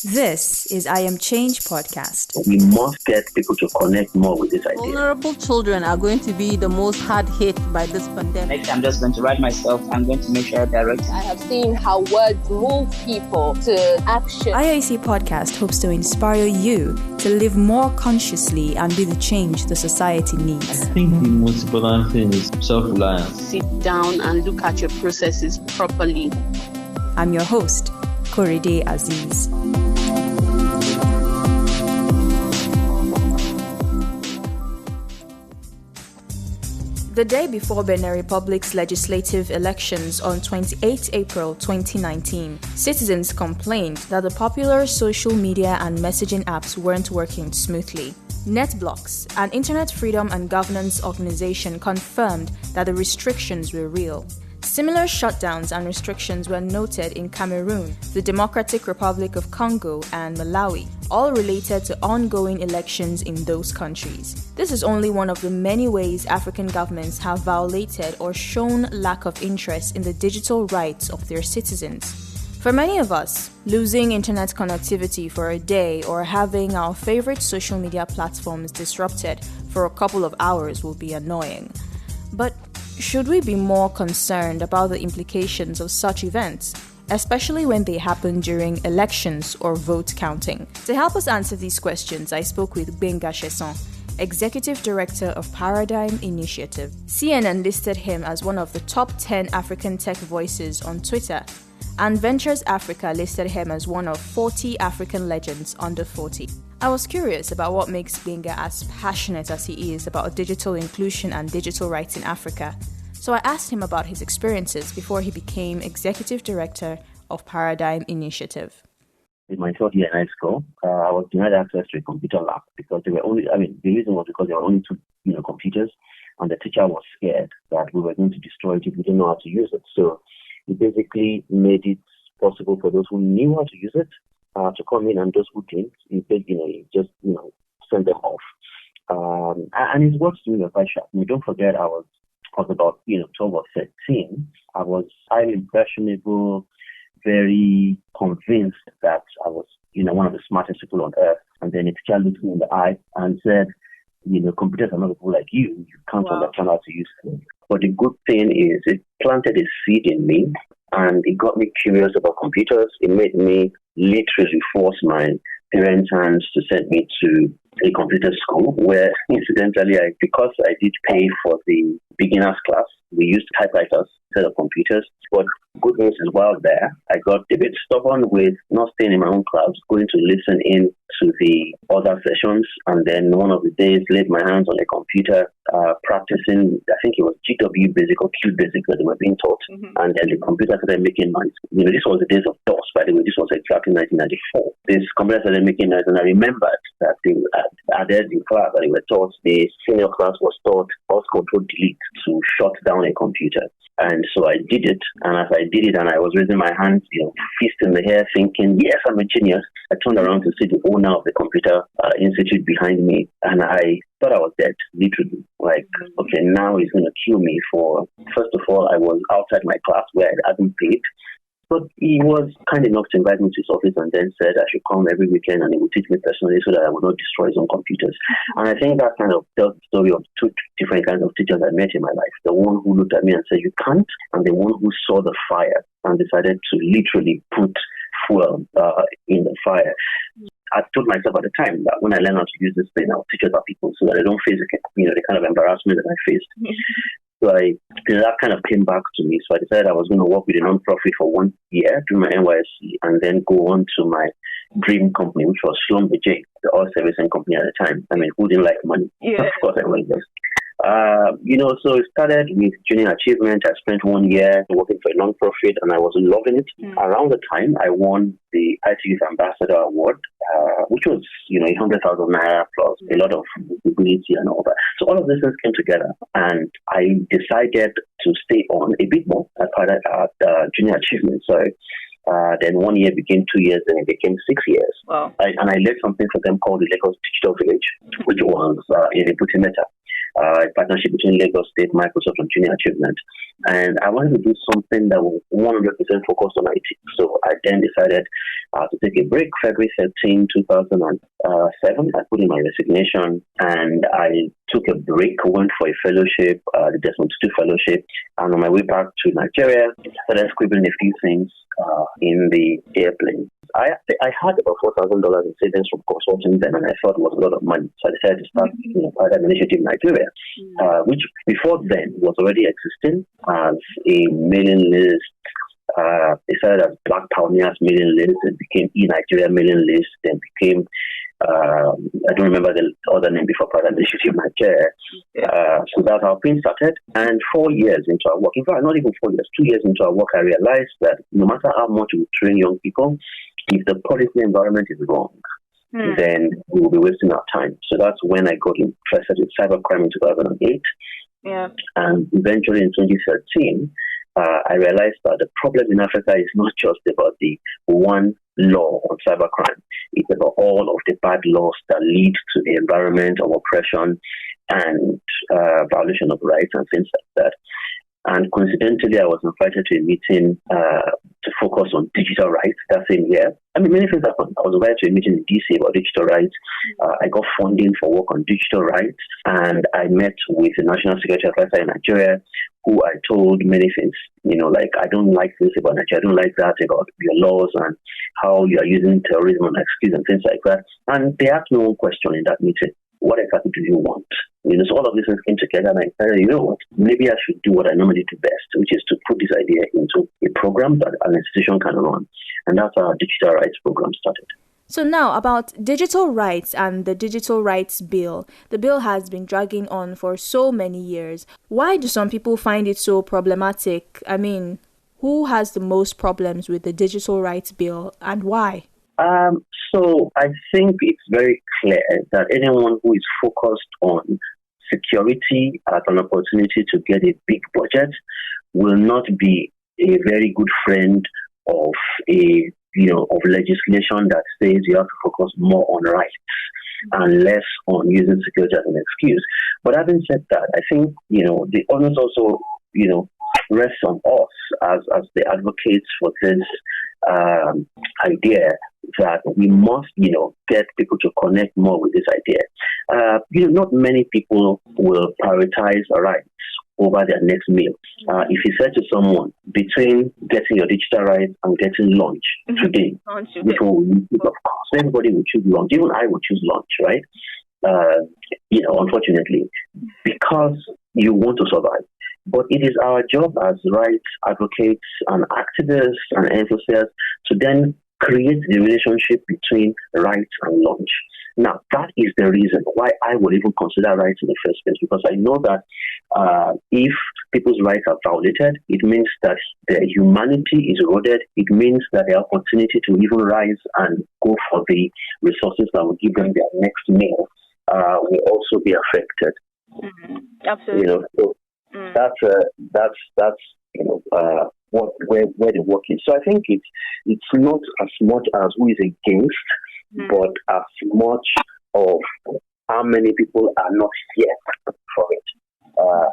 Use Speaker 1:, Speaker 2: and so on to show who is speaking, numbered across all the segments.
Speaker 1: This is I Am Change podcast.
Speaker 2: We must get people to connect more with this idea.
Speaker 3: Vulnerable children are going to be the most hard hit by this pandemic.
Speaker 4: I'm just going to write myself. I'm going to make sure I direct.
Speaker 5: I have seen how words move people to action.
Speaker 1: IAC podcast hopes to inspire you to live more consciously and be the change the society needs.
Speaker 6: I think the most important thing is self-reliance.
Speaker 5: Sit down and look at your processes properly.
Speaker 1: I'm your host, Korede Aziz. The day before Benin Republic's legislative elections on 28 April 2019, citizens complained that the popular social media and messaging apps weren't working smoothly. NetBlocks, an Internet Freedom and Governance organization, confirmed that the restrictions were real. Similar shutdowns and restrictions were noted in Cameroon, the Democratic Republic of Congo, and Malawi, all related to ongoing elections in those countries. This is only one of the many ways African governments have violated or shown lack of interest in the digital rights of their citizens. For many of us, losing internet connectivity for a day or having our favorite social media platforms disrupted for a couple of hours will be annoying. But should we be more concerned about the implications of such events, especially when they happen during elections or vote counting? To help us answer these questions, I spoke with Gbenga Sesan, Executive Director of Paradigm Initiative. CNN listed him as one of the top 10 African tech voices on Twitter, and Ventures Africa listed him as one of 40 African legends under 40. I was curious about what makes Gbenga as passionate as he is about digital inclusion and digital rights in Africa. So I asked him about his experiences before he became Executive Director of Paradigm Initiative.
Speaker 2: In my third year in high school, I was denied access to a computer lab because the reason was because there were only two computers, and the teacher was scared that we were going to destroy it if we didn't know how to use it. So he basically made it possible for those who knew how to use it to come in, and those who didn't, he just sent them off. And his works to me were quite sharp. Don't forget, I was about 12 or 13. I was highly impressionable, very convinced that I was one of the smartest people on earth. And then a teacher looked me in the eye and said, computers are not people like you. You can't understand how to use them. But the good thing is it planted a seed in me, and it got me curious about computers. It made me literally force my parents' hands to send me to a computer school where, incidentally, because I did pay for the beginners class, we used typewriters instead of computers. But good news is, while there, I got a bit stubborn with not staying in my own class, going to listen in to the other sessions. And then one of the days, laid my hands on a computer, practicing, I think it was GW Basic or Q Basic that they were being taught. Mm-hmm. And then the computer started making noise. This was the days of DOS, by the way. This was exactly 1994. This computer started making noise, and I remembered that they added in class that they were taught, the senior class was taught Alt Control Delete to shut down a computer. And so I did it, and as I did it and I was raising my hands, fist in the air, thinking, yes, I'm a genius, I turned around to see the owner of the computer institute behind me, and I thought I was dead, literally. Okay, now he's going to kill me for, first of all, I was outside my class where I hadn't paid. But he was kind enough to invite me to his office and then said I should come every weekend and he would teach me personally so that I would not destroy his own computers. And I think that kind of tells the story of two different kinds of teachers I met in my life. The one who looked at me and said, you can't, and the one who saw the fire and decided to literally put fuel in the fire. I told myself at the time that when I learn how to use this thing, I'll teach other people so that I don't face the kind of embarrassment that I faced. So that kind of came back to me. So I decided I was going to work with a non-profit for 1 year, do my NYSC, and then go on to my dream company, which was Schlumberger, the oil servicing company at the time. Who didn't like money? Yeah. Of course I went there. So it started with junior achievement. I spent 1 year working for a non-profit, and I was loving it. Around the time, I won the IT Youth Ambassador Award, which was, 100,000 naira plus a lot of visibility and all that. So all of these things came together, and I decided to stay on a bit more at junior achievement. So then 1 year became 2 years, then it became 6 years.
Speaker 5: Wow.
Speaker 2: And I led something for them called the Lagos Digital Village, which was in Ibutimeta. a partnership between Lagos State, Microsoft, and Junior Achievement. And I wanted to do something that was 100% focused on IT. So I then decided to take a break. February 13, 2007, I put in my resignation and I took a break, went for a fellowship, the Desmond Tutu Fellowship. And on my way back to Nigeria, I started scribbling a few things in the airplane. I had about $4,000 in savings from consulting then, and I thought it was a lot of money. So I decided to start an initiative in Nigeria, which before then was already existing as a mailing list. It started as Black Pioneers mailing list, it became E-Nigeria mailing list, then became, I don't remember the other name before Pride Initiative Nigeria. So that's how things started. And 4 years into our work, in fact, not even 4 years, 2 years into our work, I realized that no matter how much we train young people, if the policy environment is wrong, then we will be wasting our time. So that's when I got interested in cybercrime in 2008. And eventually in 2013, I realized that the problem in Africa is not just about the one law on cybercrime. It's about all of the bad laws that lead to the environment of oppression and violation of rights and things like that. And coincidentally, I was invited to a meeting to focus on digital rights that same year. I mean, many things happened. I was invited to a meeting in DC about digital rights. I got funding for work on digital rights. And I met with the National Security Advisor in Nigeria, who I told many things. Like, I don't like this about Nigeria. I don't like that about your laws and how you are using terrorism as an excuse and things like that. And they asked me one question in that meeting. What exactly do you want? So all of these things came together, and I decided, what? Maybe I should do what I normally do best, which is to put this idea into a program that an institution can run. And that's how our digital rights program started.
Speaker 1: So now about digital rights and the Digital Rights Bill. The bill has been dragging on for so many years. Why do some people find it so problematic? I mean, who has the most problems with the Digital Rights Bill and why?
Speaker 2: So I think it's very clear that anyone who is focused on security as an opportunity to get a big budget will not be a very good friend of of legislation that says you have to focus more on rights and less on using security as an excuse. But having said that, I think, the onus also, rests on us as the advocates for this idea that we must, get people to connect more with this idea. Not many people will prioritize rights over their next meal. If you said to someone, between getting your digital rights and getting lunch today, which one, of course, everybody would choose lunch. Even I would choose lunch, right? Unfortunately, because you want to survive. But it is our job as rights advocates and activists and enthusiasts to then create the relationship between rights and lunch. Now, that is the reason why I would even consider rights in the first place, because I know that if people's rights are violated, it means that their humanity is eroded. It means that their opportunity to even rise and go for the resources that will give them their next meal will also be affected.
Speaker 1: Absolutely.
Speaker 2: So that's where the work is. So I think it's not as much as who is against, but as much of how many people are not yet for it.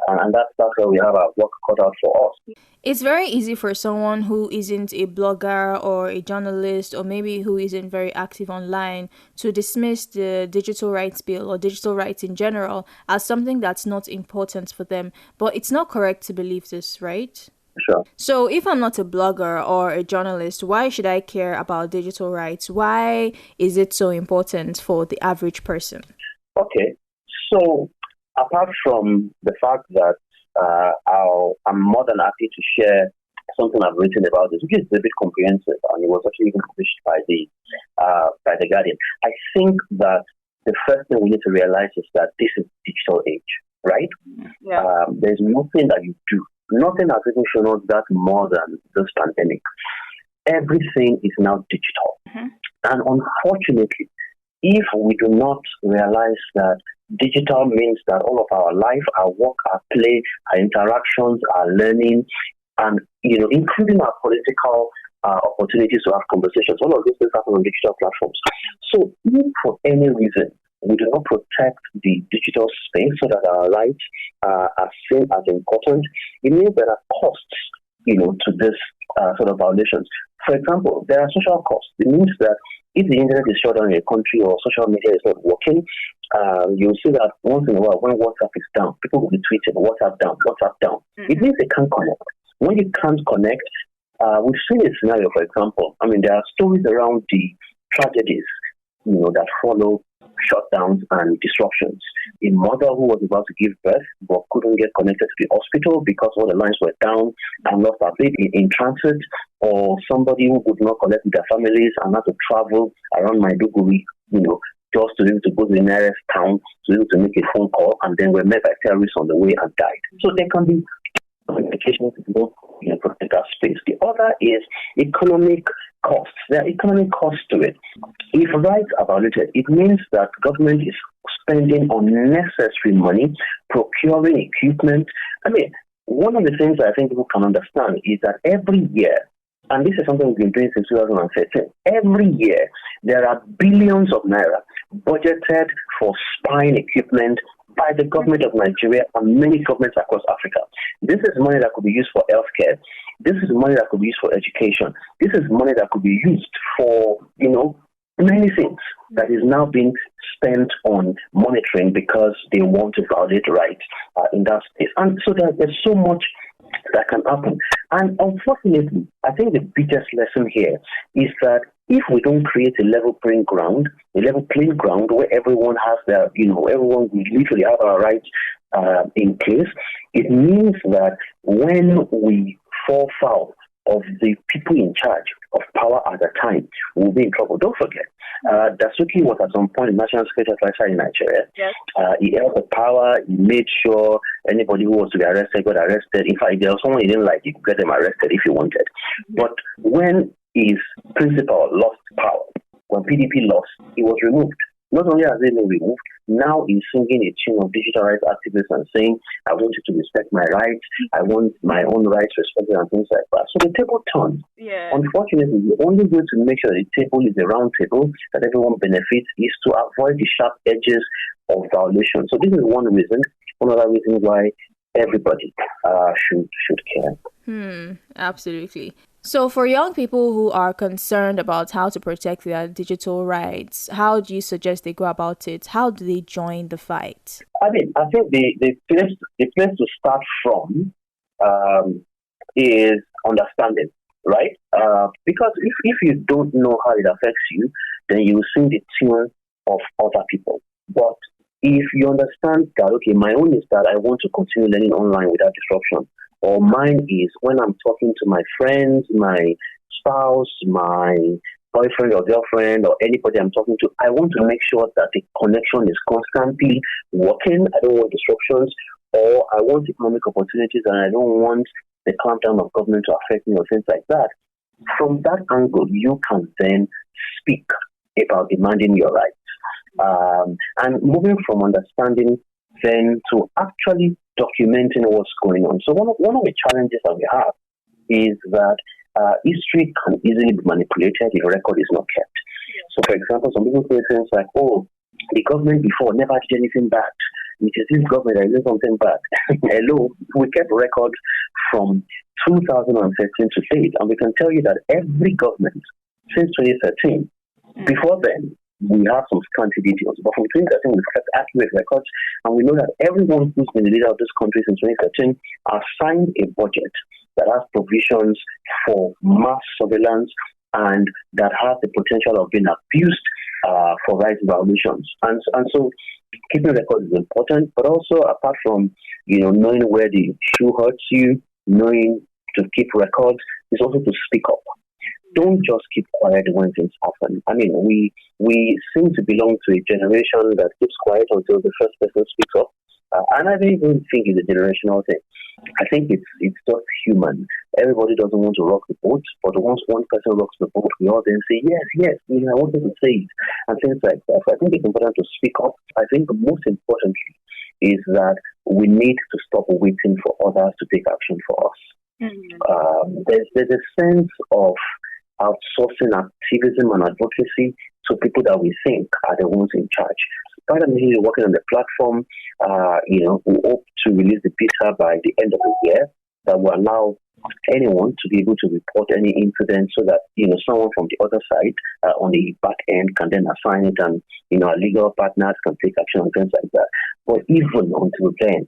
Speaker 2: And that's where we have our work cut out for us.
Speaker 1: It's very easy for someone who isn't a blogger or a journalist or maybe who isn't very active online to dismiss the Digital Rights Bill or digital rights in general as something that's not important for them. But it's not correct to believe this, right?
Speaker 2: Sure.
Speaker 1: So if I'm not a blogger or a journalist, why should I care about digital rights? Why is it so important for the average person?
Speaker 2: Okay. So apart from the fact that I'm more than happy to share something I've written about this, which is a bit comprehensive, and it was actually even published by the Guardian. I think that the first thing we need to realize is that this is digital age, right? Yeah. There's nothing that you do. Nothing has even shown us that more than this pandemic. Everything is now digital. Mm-hmm. And unfortunately, if we do not realize that digital means that all of our life, our work, our play, our interactions, our learning, and including our political opportunities to have conversations, all of these things happen on digital platforms. So if for any reason we do not protect the digital space so that our rights are seen as important, it means there are costs, to this sort of violations. For example, there are social costs. It means that if the internet is shut down in a country or social media is not working, you'll see that once in a while when WhatsApp is down, people will be tweeting WhatsApp down, WhatsApp down. Mm-hmm. It means they can't connect. When you can't connect, we've seen a scenario, for example. There are stories around the tragedies, that follow shutdowns and disruptions. A mother who was about to give birth but couldn't get connected to the hospital because all the lines were down and lost her baby in transit, or somebody who could not connect with their families and had to travel around Maiduguri, just to be able to go to the nearest town to be able to make a phone call, and then were met by terrorists on the way and died. So there can be implications to protect our space. The other is economic costs. There are economic costs to it. If rights are violated, it means that government is spending unnecessary money, procuring equipment. One of the things that I think people can understand is that every year, and this is something we've been doing since 2013, every year there are billions of naira budgeted for spying equipment by the government of Nigeria and many governments across Africa. This is money that could be used for healthcare. This is money that could be used for education. This is money that could be used for, many things that is now being spent on monitoring because they want to violate rights in that space. And so there's so much that can happen. And unfortunately, I think the biggest lesson here is that if we don't create a level playing ground where everyone has their, everyone will literally have our rights in place, it means that when we fall foul of the people in charge of power at the time, we'll be in trouble. Don't forget, Dasuki was at some point the National Security Advisor in Nigeria. Yes. He held the power. He made sure anybody who was to be arrested got arrested. In fact, if there was someone he didn't like, he could get them arrested if he wanted. Mm-hmm. But when his principal lost power, when PDP lost, he was removed. Not only has he been removed, now he's singing a tune of digital rights activists and saying, I want you to respect my rights, I want my own rights respected and things like that. So the table turned. Yeah. Unfortunately, the only way to make sure the table is a round table that everyone benefits is to avoid the sharp edges of violation. So this is one reason, one other reason why everybody should care.
Speaker 1: Absolutely. So for young people who are concerned about how to protect their digital rights, how do you suggest they go about it? How do they join the fight?
Speaker 2: I think the place to start from is understanding, right? Because if you don't know how it affects you, then you sing the tune of other people. But if you understand that, okay, my own is that I want to continue learning online without disruption, or mine is when I'm talking to my friends, my spouse, my boyfriend or girlfriend, or anybody I'm talking to, I want to make sure that the connection is constantly working. I don't want disruptions, or I want economic opportunities, and I don't want the clampdown of government to affect me or things like that. From that angle, you can then speak about demanding your rights. And moving from understanding then to actually documenting what's going on. So one of the challenges that we have is that history can easily be manipulated if a record is not kept. So, for example, some people say things like, oh, the government before never did anything bad. It is this government that is doing something bad. Hello, we kept records from 2013 to date, and we can tell you that every government since 2013, before then, we have some scanty details. But from 2013, we've kept accurate records, and we know that everyone who's been the leader of this country since 2013 has signed a budget that has provisions for mass surveillance and that has the potential of being abused for rights violations. And so keeping records is important, but also apart from, knowing where the shoe hurts you, knowing to keep records, is also to speak up. Don't just keep quiet when things happen. We seem to belong to a generation that keeps quiet until the first person speaks up. And I don't even think it's a generational thing. I think it's just human. Everybody doesn't want to rock the boat, but once one person rocks the boat, we all then say, yes, I wanted to say it, and things like that. So I think it's important to speak up. I think most importantly is that we need to stop waiting for others to take action for us. Mm-hmm. There's a sense of outsourcing activism and advocacy to people that we think are the ones in charge. Paradigm is working on the platform. We hope to release the beta by the end of the year that will allow anyone to be able to report any incident so that, someone from the other side on the back end can then assign it, and, our legal partners can take action and things like that. But even until then,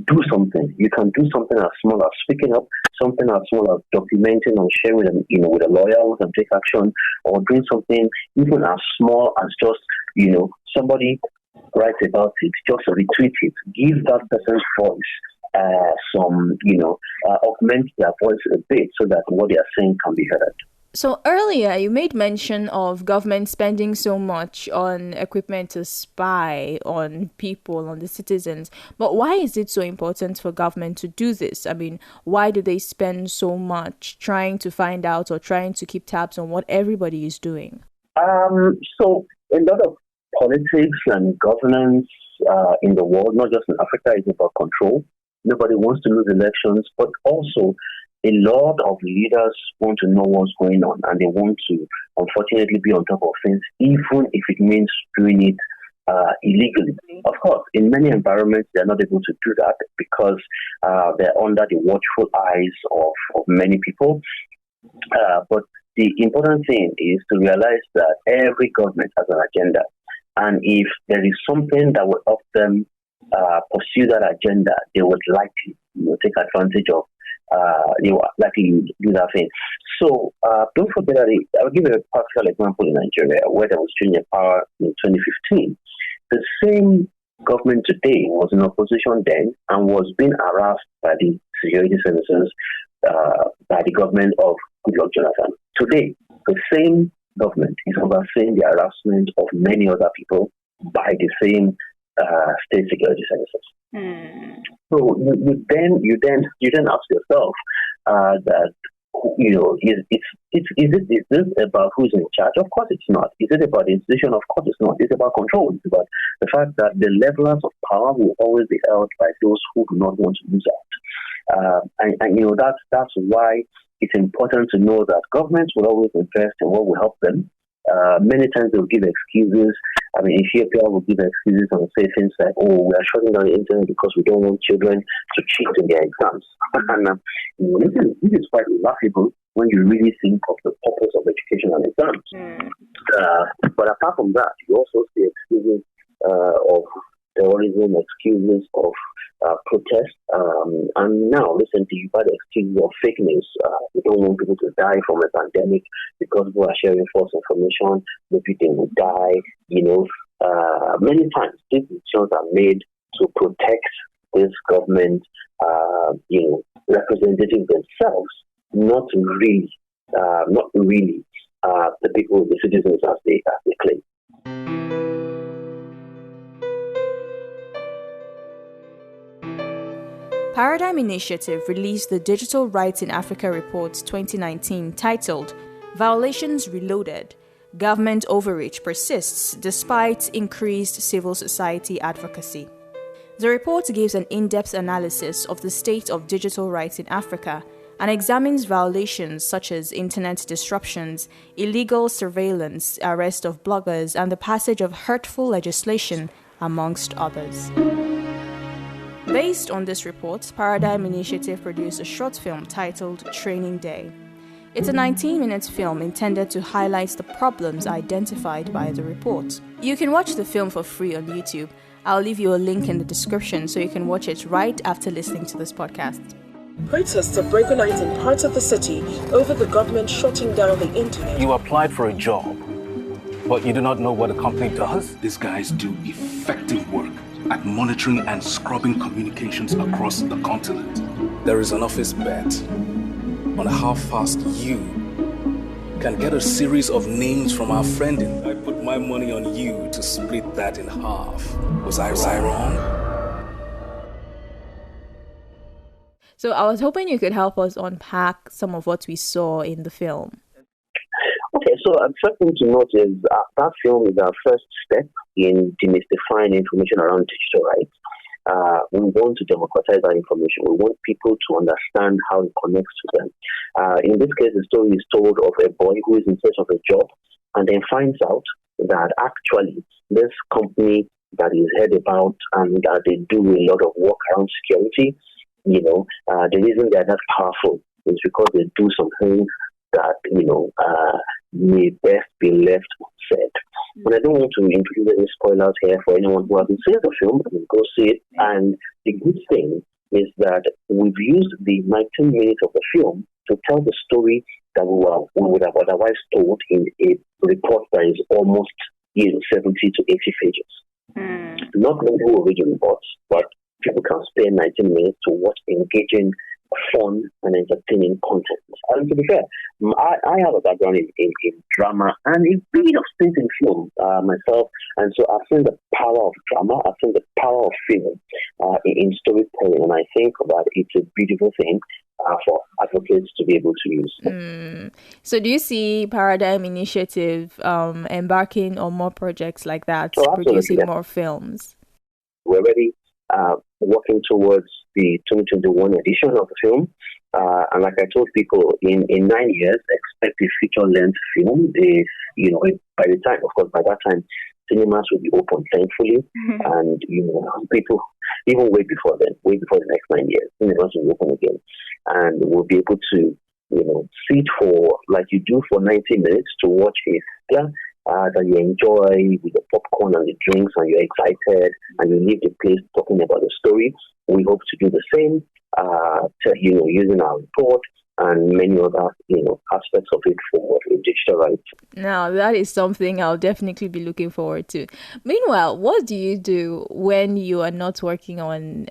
Speaker 2: do something. You can do something as small as speaking up, something as small as documenting and sharing with with a lawyer who can take action, or doing something even as small as just, somebody writes about it, just retweet it, give that person's voice augment their voice a bit so that what they are saying can be heard.
Speaker 1: So earlier, you made mention of government spending so much on equipment to spy on people, on the citizens. But why is it so important for government to do this? I mean, why do they spend so much trying to find out or trying to keep tabs on what everybody is doing?
Speaker 2: So a lot of politics and governance in the world, not just in Africa, is about control. Nobody wants to lose elections, but also a lot of leaders want to know what's going on, and they want to, unfortunately, be on top of things, even if it means doing it illegally. Of course, in many environments, they're not able to do that because they're under the watchful eyes of many people. But the important thing is to realize that every government has an agenda, and if there is something that will help them pursue that agenda, they would likely take advantage of. They will likely do that thing. So don't forget that I'll give you a practical example in Nigeria where there was change in power in 2015. The same government today was in opposition then and was being harassed by the security services, by the government of Goodluck Jonathan. Today, the same government is overseeing the harassment of many other people by the same state security services. So you then ask yourself that is this about who's in charge? Of course it's not. Is it about the institution? Of course it's not. It's about control. It's about the fact that the levelers of power will always be held by those who do not want to lose out. And that's why it's important to know that governments will always invest in what will help them. Many times they'll give excuses. I mean, Ethiopia will give excuses and say things like, we are shutting down the internet because we don't want children to cheat in their exams. And this is quite laughable when you really think of the purpose of education and exams. But apart from that, you also see excuses of terrorism, excuses of protest, and now recently you've had excuses of fake news. We don't want people to die from a pandemic because people are sharing false information. Maybe they will die. Many times these decisions are made to protect this government, representatives themselves, not really the people, the citizens as they claim.
Speaker 1: Paradigm Initiative released the Digital Rights in Africa Report 2019 titled Violations Reloaded. Government overreach persists despite increased civil society advocacy. The report gives an in-depth analysis of the state of digital rights in Africa and examines violations such as internet disruptions, illegal surveillance, arrest of bloggers, and the passage of hurtful legislation, amongst others. Based on this report, Paradigm Initiative produced a short film titled Training Day. It's a 19-minute film intended to highlight the problems identified by the report. You can watch the film for free on YouTube. I'll leave you a link in the description so you can watch it right after listening to this podcast.
Speaker 7: Protests have broken out in parts of the city over the government shutting down the internet.
Speaker 8: You applied for a job, but you do not know what the company does?
Speaker 9: These guys do effective work at monitoring and scrubbing communications across the continent.
Speaker 8: There is an office bet on how fast you can get a series of names from our friend. I put my money on you to split that in half. Was I wrong?
Speaker 1: So I was hoping you could help us unpack some of what we saw in the film.
Speaker 2: Okay, so the first thing to note is that film is our first step in demystifying information around digital rights. We want to democratize our information. We want people to understand how it connects to them. In this case, the story is told of a boy who is in search of a job and then finds out that actually this company that is heard about and that they do a lot of work around security, the reason they're that powerful is because they do some things that, may best be left unsaid. But I don't want to introduce any spoilers here for anyone who hasn't seen the film. Go see it. And the good thing is that we've used the 19 minutes of the film to tell the story that we would have otherwise told in a report that is almost 70 to 80 pages. Not many who read the reports, but people can spare 19 minutes to watch engaging, fun, and entertaining content. And to be fair, I have a background in drama and a bit of stints in film myself, and so I've seen the power of drama, I've seen the power of film in storytelling, and I think that it's a beautiful thing for advocates to be able to use.
Speaker 1: So do you see Paradigm Initiative embarking on more projects like that, producing more films?
Speaker 2: We're already working towards the 2021 edition of the film. And like I told people, in 9 years, expect a feature-length film. By that time, cinemas will be open, thankfully. And, people, even way before the next 9 years, cinemas will be open again. And we'll be able to, sit for, like you do for 90 minutes to watch a film that you enjoy with the popcorn and the drinks, and you're excited, and you leave the place talking about the story. We hope to do the same, using our report and many other, aspects of it for digital rights.
Speaker 1: Now, that is something I'll definitely be looking forward to. Meanwhile, what do you do when you are not working on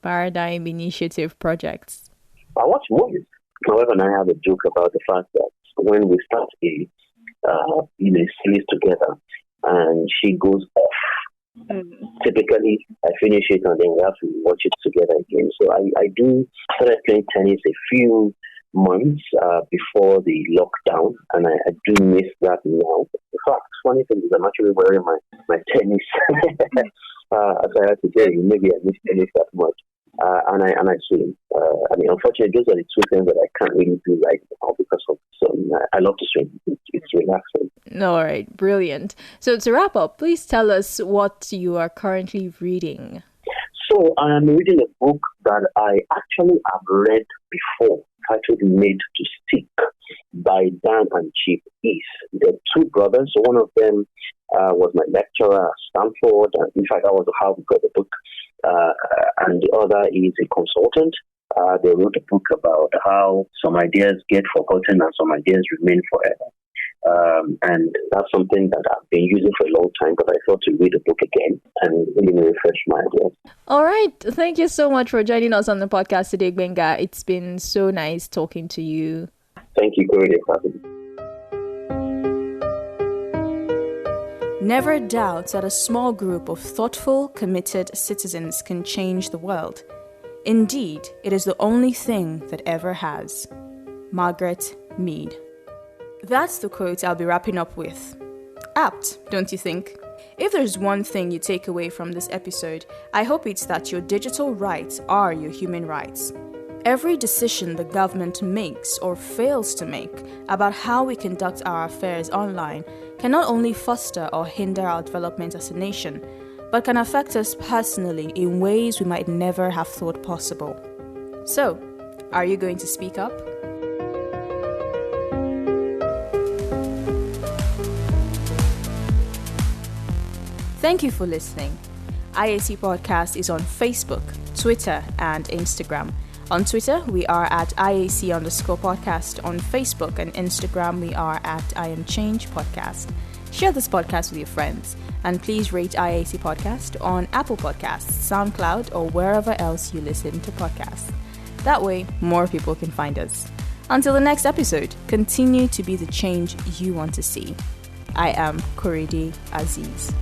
Speaker 1: Paradigm Initiative projects?
Speaker 2: I watch movies. However, and I have a joke about the fact that when we start a series together and she goes off, typically I finish it and then we have to watch it together again. So I started playing tennis a few months before the lockdown, and I do miss that now. In fact, funny thing is I'm actually wearing my tennis as I had today. Maybe I miss tennis that much. And I swim. Unfortunately, those are the two things that I can't really do right now because of swimming. I love to swim. It's relaxing.
Speaker 1: All right, brilliant. So to wrap up, please tell us what you are currently reading.
Speaker 2: So I am reading a book that I actually have read before, titled Made to Stick by Dan and Chip East. They're two brothers. So one of them was my lecturer at Stanford. In fact, that was how we got the book. And the other is a consultant. They wrote a book about how some ideas get forgotten and some ideas remain forever. And that's something that I've been using for a long time, but I thought to read the book again and really refresh my ideas. All
Speaker 1: right. Thank you so much for joining us on the podcast today, Gbenga. It's been so nice talking to you.
Speaker 2: Thank you, Corey, for having me.
Speaker 1: Never doubt that a small group of thoughtful, committed citizens can change the world. Indeed, it is the only thing that ever has. Margaret Mead. That's the quote I'll be wrapping up with. Apt, don't you think? If there's one thing you take away from this episode, I hope it's that your digital rights are your human rights. Every decision the government makes or fails to make about how we conduct our affairs online can not only foster or hinder our development as a nation, but can affect us personally in ways we might never have thought possible. So, are you going to speak up? Thank you for listening. IAC Podcast is on Facebook, Twitter, and Instagram. On Twitter, we are at IAC_podcast. On Facebook and Instagram, we are at IamChange Podcast. Share this podcast with your friends. And please rate IAC Podcast on Apple Podcasts, SoundCloud, or wherever else you listen to podcasts. That way, more people can find us. Until the next episode, continue to be the change you want to see. I am Korede Aziz.